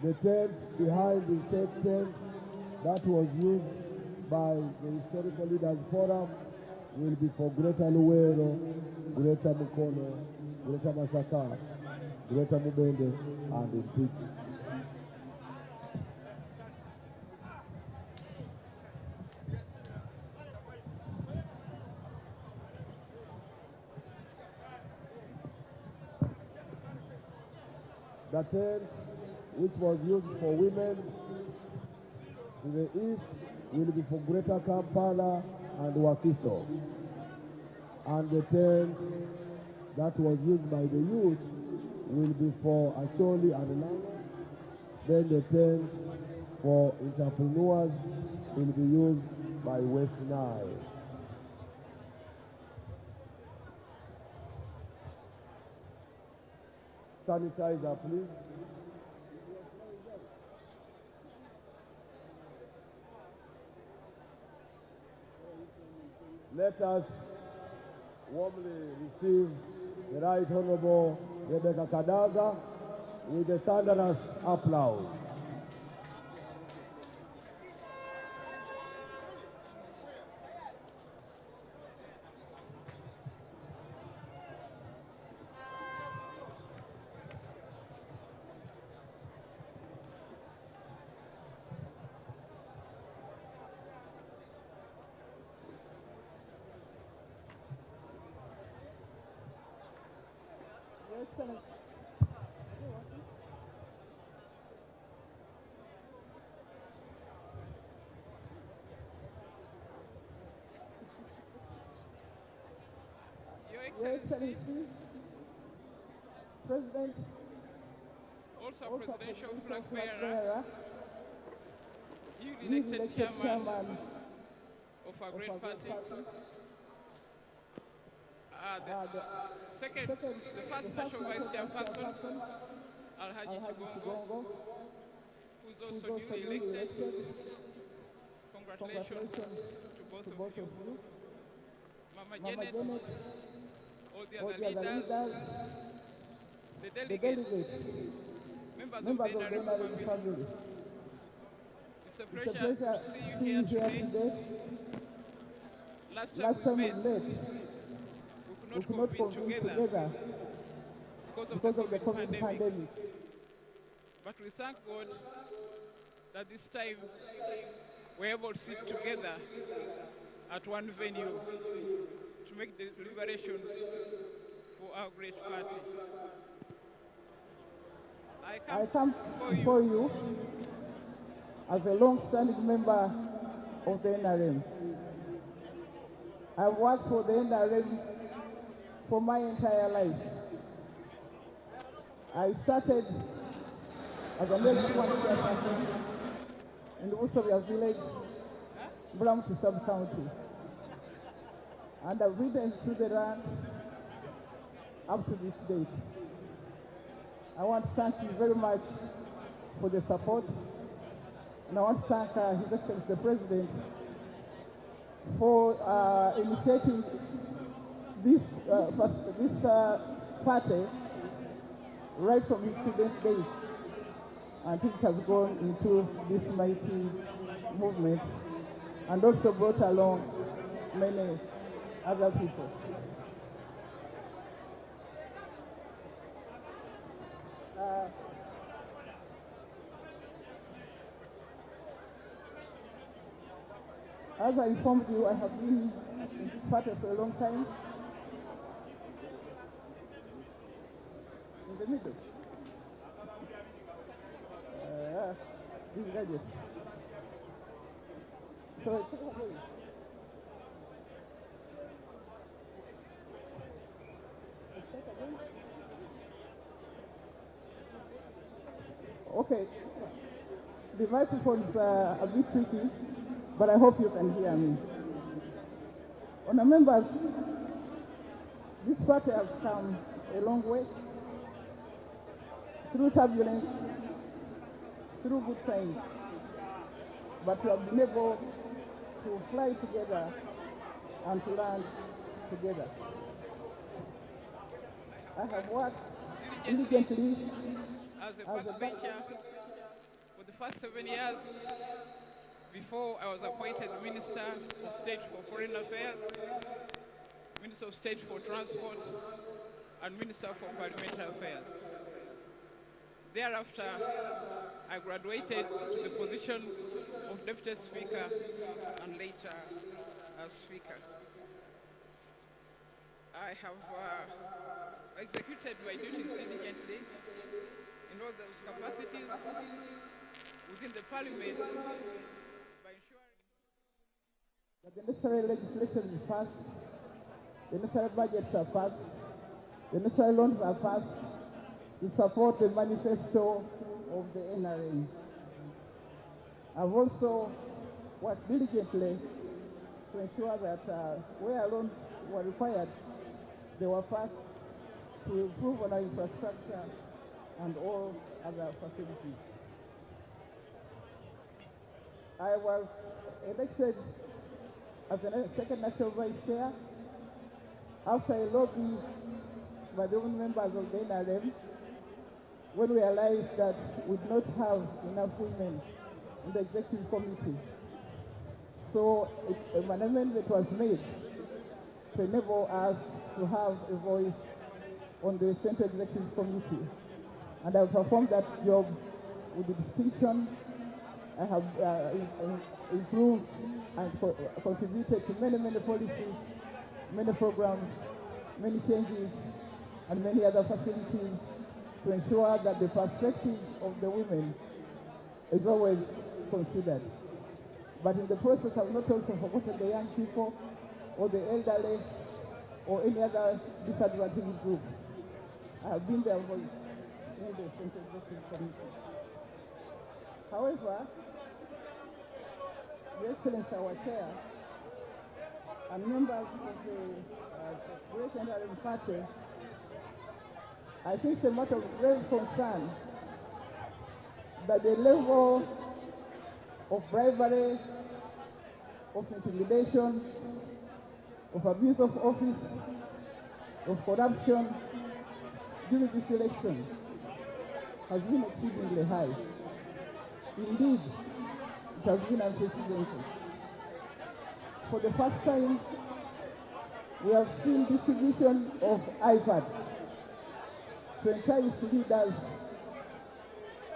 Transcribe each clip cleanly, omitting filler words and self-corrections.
The tent behind the said tent that was used by the Historical Leaders Forum will be for Greater Luwero, Greater Mukono, Greater Masaka, Greater Mubende, and Mpigi. The tent, which was used for women to the east, will be for Greater Kampala and Wakiso. And the tent that was used by the youth will be for Acholi and Langa. Then the tent for entrepreneurs will be used by West Nile. Sanitizer, please. Let us warmly receive the Right Honorable Rebecca Kadaaga with a thunderous applause. Your Excellency. Your Excellency, President, also presidential flag bearer, newly elected chairman of our great party, the first national vice chairperson, Alhaji Chigongo, who's also newly elected. Congratulations to both of you. Mama Janet, all the other leaders, the delegates, members of the NRM family. It's a pleasure to see you here today. Last time we met, we could not convene together because of the COVID pandemic. But we thank God that this time we're able to sit together at one venue to make the deliberations for our great party. I come before you as a long-standing member of the NRM. I've worked for the NRM for my entire life. I started as a medical person in the Busovia village, Brampton sub-county. And I've ridden through the ranks up to this date. I want to thank you very much for the support. And I want to thank His Excellency the President for initiating this party right from his student days until it has gone into this mighty movement and also brought along many other people. As I informed you, I have been in this party for a long time. In the middle. This graduate. So, okay. The microphone is a bit tricky, but I hope you can hear me. Honourable members, this party has come a long way through turbulence, through good times, but we have been able to fly together and to land together. I have worked diligently as a backbencher first 7 years before I was appointed Minister of State for Foreign Affairs, Minister of State for Transport, and Minister for Parliamentary Affairs. Thereafter, I graduated to the position of Deputy Speaker and later as Speaker. I have executed my duties diligently in all those capacities within the Parliament by ensuring that the necessary legislation is passed, the necessary budgets are passed, the necessary loans are passed to support the manifesto of the NRM. I've also worked diligently to ensure that where loans were required, they were passed to improve on our infrastructure and all other facilities. I was elected as the second national vice chair after a lobby by the women members of the NRM when we realized that we did not have enough women in the executive committee. So an amendment was made to enable us to have a voice on the Central Executive Committee. And I performed that job with distinction. I have improved and contributed to many, many policies, many programs, many changes, and many other facilities to ensure that the perspective of the women is always considered. But in the process, I have not also forgotten the young people or the elderly or any other disadvantaged group. I have been their voice in the Central Executive Committee. However, Your Excellency, our Chair, and members of the Great NRM Party, I think it's a matter of grave concern that the level of bribery, of intimidation, of abuse of office, of corruption during this election has been exceedingly high. Indeed, it has been unprecedented. For the first time, we have seen distribution of iPads to entice leaders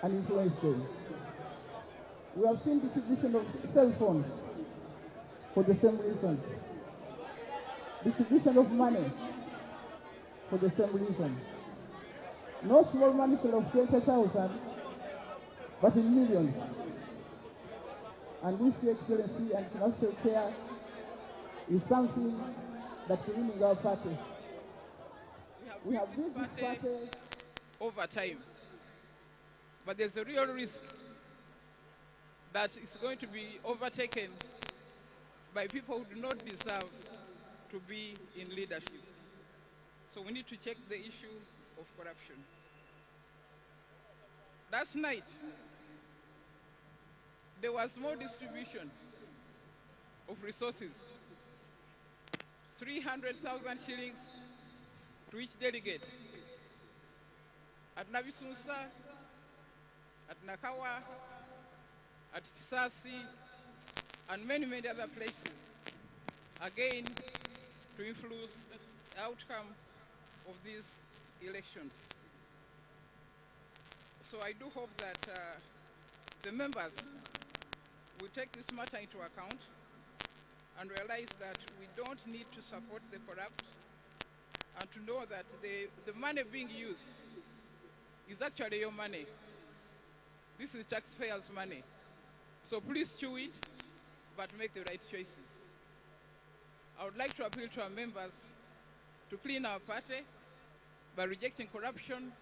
and influence them. We have seen distribution of cell phones for the same reasons. Distribution of money for the same reason. No small money of 20,000, but in millions. And this, Your Excellency and Financial Chair, is something that's ruining our party. We have built this party over time, but there's a real risk that it's going to be overtaken by people who do not deserve to be in leadership. So we need to check the issue of corruption. Last night, there was more distribution of resources. 300,000 shillings to each delegate. At Nabisusa, at Nakawa, at Kisasi, and many, many other places. Again, to influence the outcome of these elections. So I do hope that the members will take this matter into account and realize that we don't need to support the corrupt, and to know that the money being used is actually your money. This is taxpayers' money. So please chew it, but make the right choices. I would like to appeal to our members to clean our party by rejecting corruption,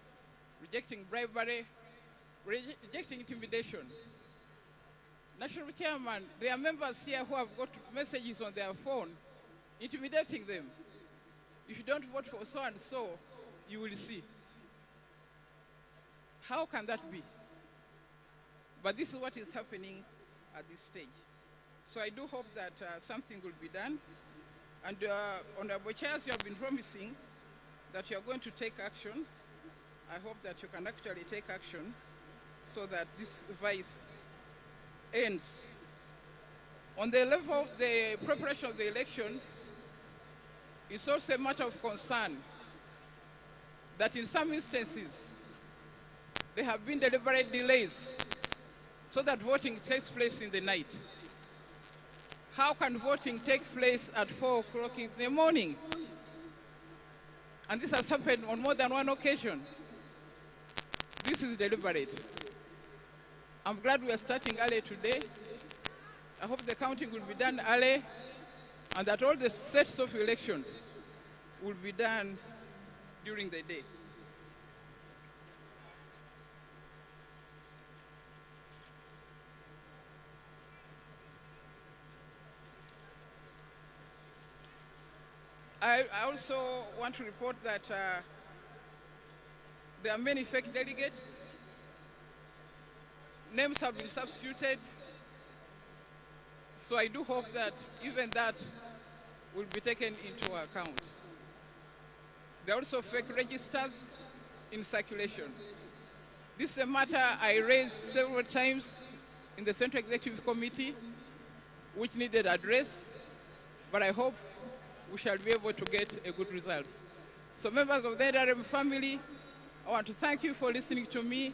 rejecting bribery, rejecting intimidation. National Chairman, there are members here who have got messages on their phone intimidating them. If you don't vote for so and so, you will see. How can that be? But this is what is happening at this stage. So I do hope that something will be done. And Honorable Chairs, you have been promising that you are going to take action. I hope that you can actually take action so that this vice ends. On the level of the preparation of the election, it's also a matter of concern that in some instances, there have been deliberate delays so that voting takes place in the night. How can voting take place at 4 o'clock in the morning? And this has happened on more than one occasion. This is deliberate. I'm glad we are starting early today. I hope the counting will be done early and that all the sets of elections will be done during the day. I also want to report that there are many fake delegates. Names have been substituted. So I do hope that even that will be taken into account. There are also fake registers in circulation. This is a matter I raised several times in the Central Executive Committee, which needed address, but I hope we shall be able to get a good result. So members of the NRM family, I want to thank you for listening to me.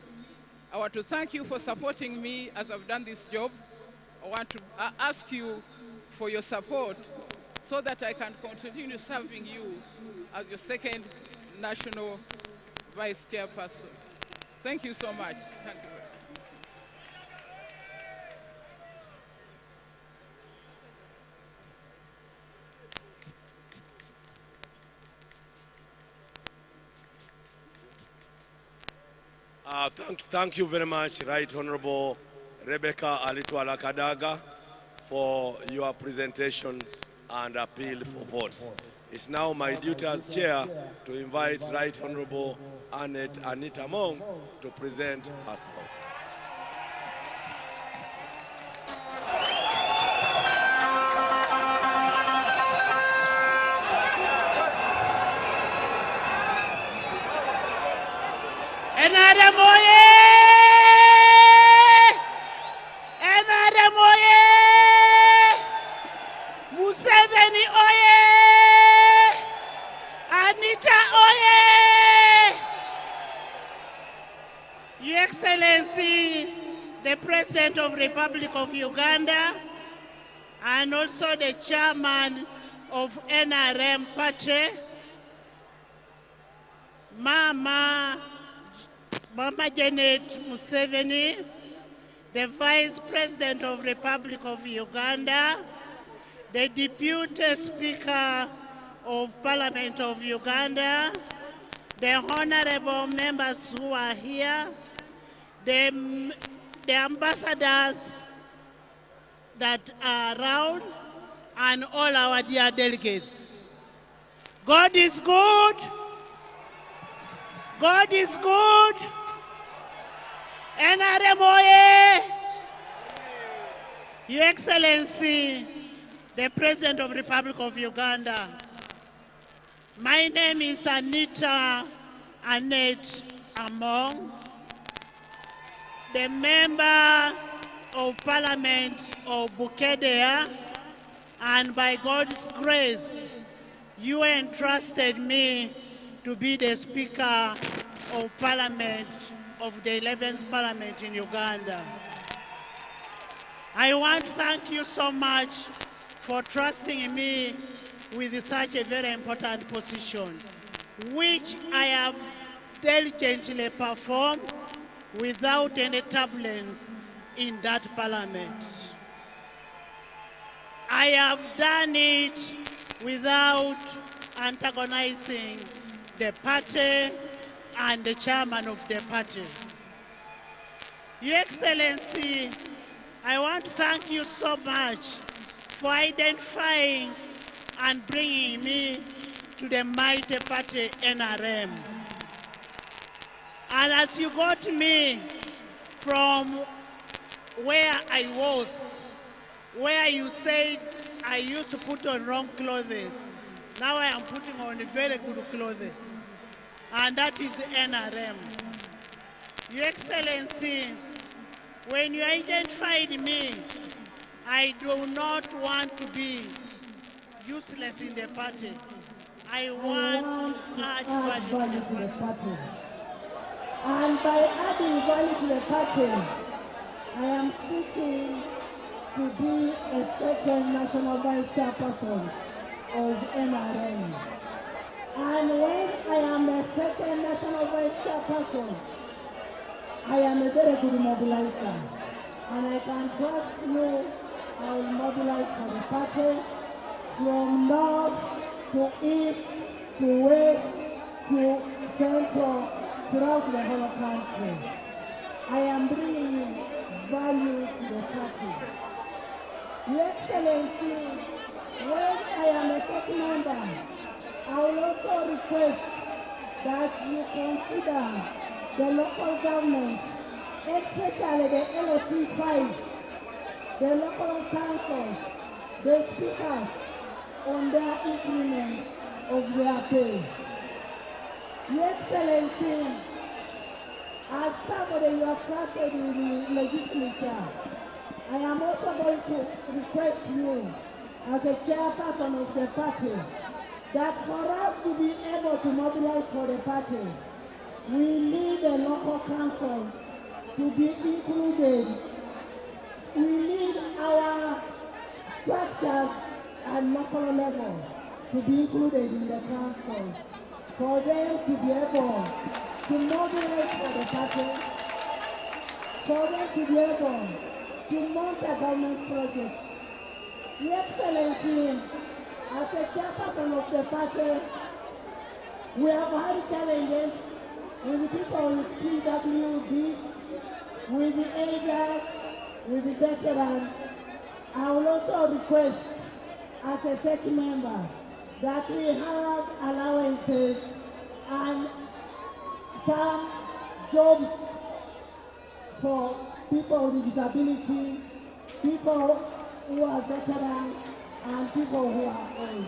I want to thank you for supporting me as I've done this job. I want to ask you for your support so that I can continue serving you as your second national vice chairperson. Thank you so much. Thank you. Thank you very much, Right Honorable Rebecca Alitwala Kadaaga, for your presentation and appeal for votes. It's now my duty as chair to invite Right Honorable Anita Mong to present herself. NRM oye! NRM oye! Museveni oye! Anita oye! Your Excellency, the President of the Republic of Uganda, and also the Chairman of NRM Party, Mama Janet Museveni, the Vice President of the Republic of Uganda, the Deputy Speaker of Parliament of Uganda, the honorable members who are here, the ambassadors that are around, and all our dear delegates. God is good. God is good. NRM oye! Your Excellency, the President of the Republic of Uganda, my name is Anita Annette Among, the Member of Parliament of Bukedea, and by God's grace, you entrusted me to be the Speaker of Parliament of the 11th Parliament in Uganda. I want to thank you so much for trusting me with such a very important position, which I have diligently performed without any turbulence in that Parliament. I have done it without antagonizing the party and the chairman of the party. Your Excellency, I want to thank you so much for identifying and bringing me to the mighty party NRM. And as you got me from where I was, where you said I used to put on wrong clothes, now I am putting on very good clothes, and that is NRM. Your Excellency, When you identified me, I do not want to be useless in the party. I want to add value to the party. And by adding value to the party, I am seeking to be a second national vice chairperson of NRM. And when I am a second national vice chairperson, I am a very good mobilizer. And I can trust you, I will mobilize for the party from north to east to west to central throughout the whole country. I am bringing value to the party. Your Excellency, when I am a state member, I will also request that you consider the local government, especially the LOC 5s, the local councils, the speakers, on their increment of their pay. Your Excellency, as somebody you have trusted with the legislature, I am also going to request you, as a chairperson of the party, that for us to be able to mobilize for the party, we need the local councils to be included. We need our structures at local level to be included in the councils, for them to be able to mobilize for the party, for them to be able to mount the government projects. Your Excellency, as a chairperson of the party, we have had challenges with the people with PWDs, with the elders, with the veterans. I will also request, as a second member, that we have allowances and some jobs for people with disabilities, people who are veterans, and people who are old.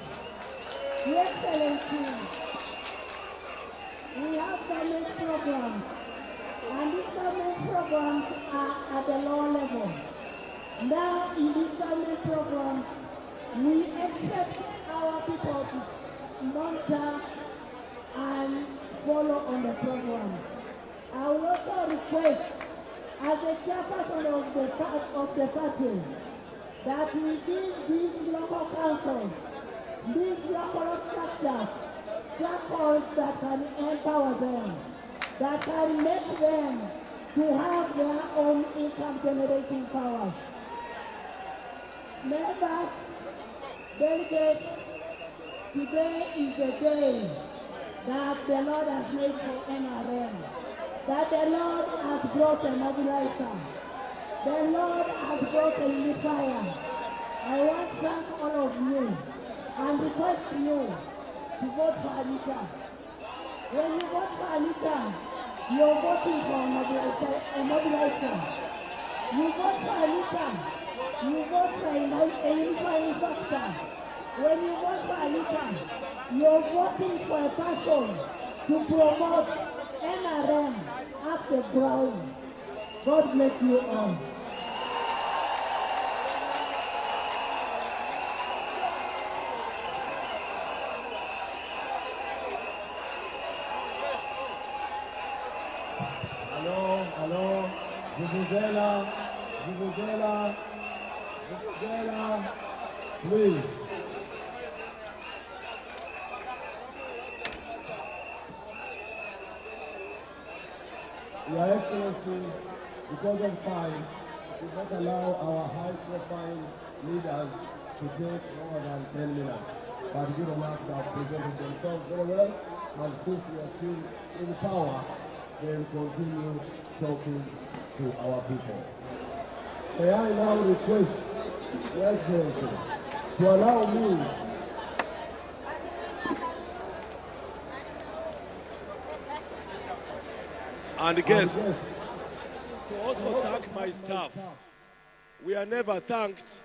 Your Excellency, we have government programs, and these government programs are at the lower level. Now, in these government programs, we expect our people to monitor and follow on the programs. I will also request, as a chairperson of the party, that we give these local councils, these local structures, circles that can empower them, that can make them to have their own income generating powers. Members, delegates, today is the day that the Lord has made for NRM, that the Lord has brought a mobilizer, the Lord has brought a unifier. I want to thank all of you and request you to vote for Anita. When you vote for Anita, you're voting for a mobilizer. You vote for Anita, you vote for a unifying factor. When you vote for Anita, you're voting for a person to promote NRM up the ground. God bless you all. Hello, Vuvuzela, please. Your Excellency, because of time, we did not allow our high-profile leaders to take more than 10 minutes. But good enough, they have presented themselves very well, and since we are still in power, they will continue talking to our people. May I now request Your Excellency to allow me and guests to also thank my staff. We are never thanked,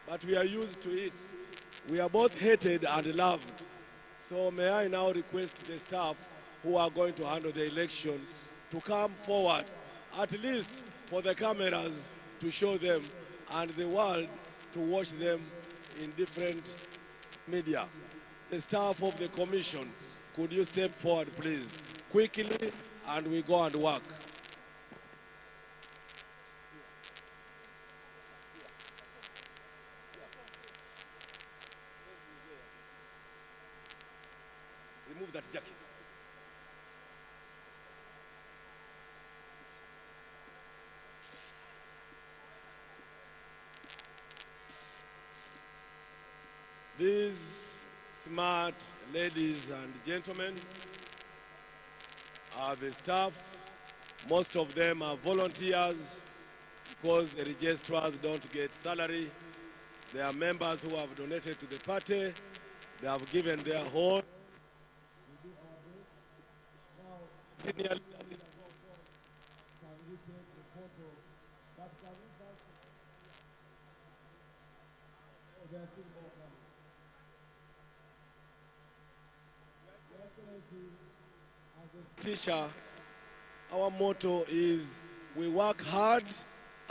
but we are used to it. We are both hated and loved. So may I now request the staff who are going to handle the election to come forward, at least for the cameras to show them and the world to watch them in different media. The staff of the commission, could you step forward, please, quickly, and we go and work. Remove that jacket. These smart ladies and gentlemen are the staff. Most of them are volunteers because the registrars don't get salary. They are members who have donated to the party. They have given their whole. Senior leaders. Can we take the photo? But can we first? Oh, there are still more coming. Your Excellency, as a Teacher, our motto is we work hard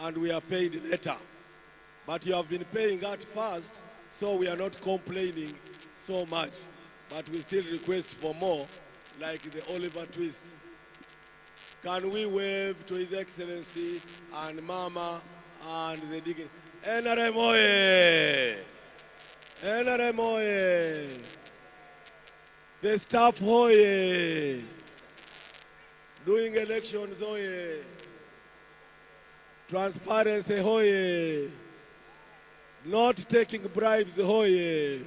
and we are paid later. But you have been paying at first, so we are not complaining so much. But we still request for more, like the Oliver twist. Can we wave to His Excellency and Mama and the dignitary? NRM oye! NRM oye! The staff hoye! Doing elections hoye! Transparency hoye! Not taking bribes hoye!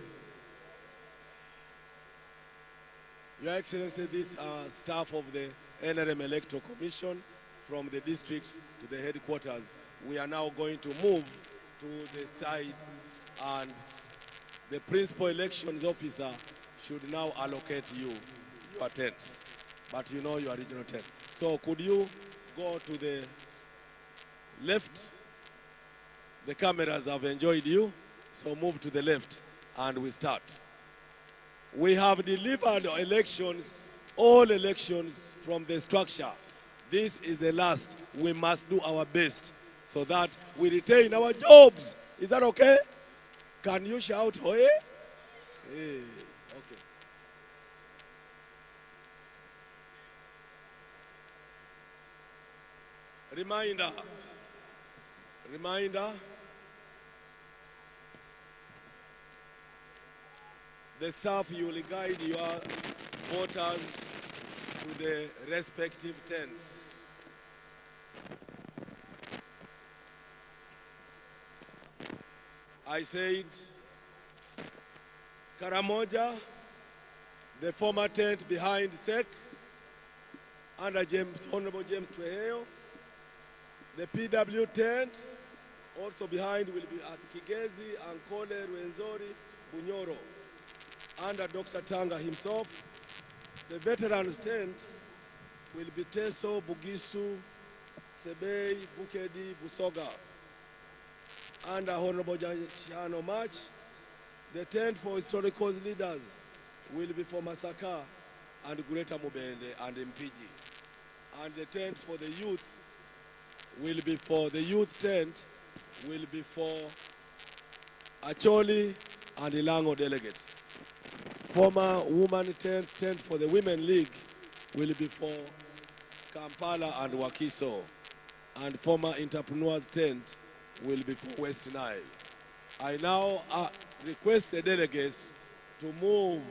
Your Excellency, these are staff of the NRM Electoral Commission from the districts to the headquarters. We are now going to move to the side, and the principal elections officer should now allocate you your tents. But you know your regional tent. So could you go to the left? The cameras have enjoyed you, so move to the left and we start. We have delivered elections, all elections from the structure. This is the last. We must do our best so that we retain our jobs. Is that okay? Can you shout, hoye? Hey, okay. Reminder. The staff, you will guide your voters to the respective tents. I said, Karamoja, the former tent behind SEC, under Honorable James Tweheyo. The PW tent, also behind, will be at Kigezi, Ankole, Rwenzori, Bunyoro, under Dr. Tanga himself. The veterans tent will be Teso, Bugisu, Sebei, Bukedi, Busoga, under Honorable Chano March. The tent for historical leaders will be for Masaka and Greater Mubende and Mpiji. And the tent for the youth will be for the youth tent, will be for Acholi and Ilango delegates. Former woman tent for the Women League will be for Kampala and Wakiso. And former entrepreneurs tent will be for West Nile. I now request the delegates to move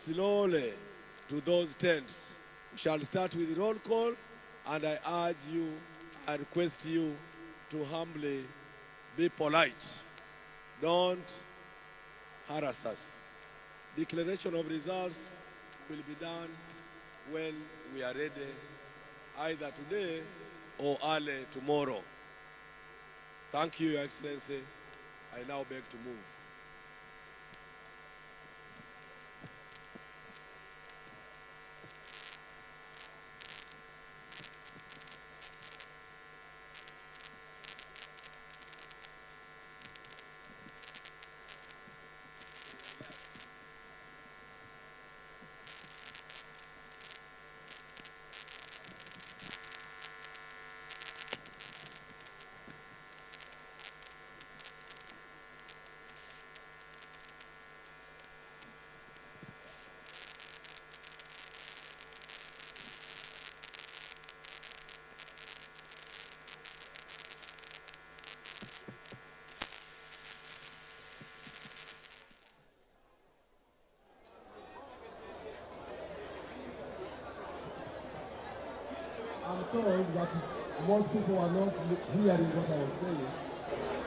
slowly to those tents. We shall start with roll call, and I request you to humbly be polite. Don't harass us. Declaration of results will be done when we are ready, either today or early tomorrow. Thank you, Your Excellency. I now beg to move. told that most people were not hearing what I was saying,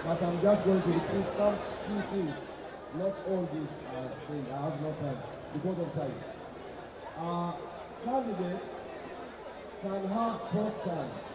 but I'm just going to repeat some key things. Not all this saying, I have no time because of time. Candidates can have posters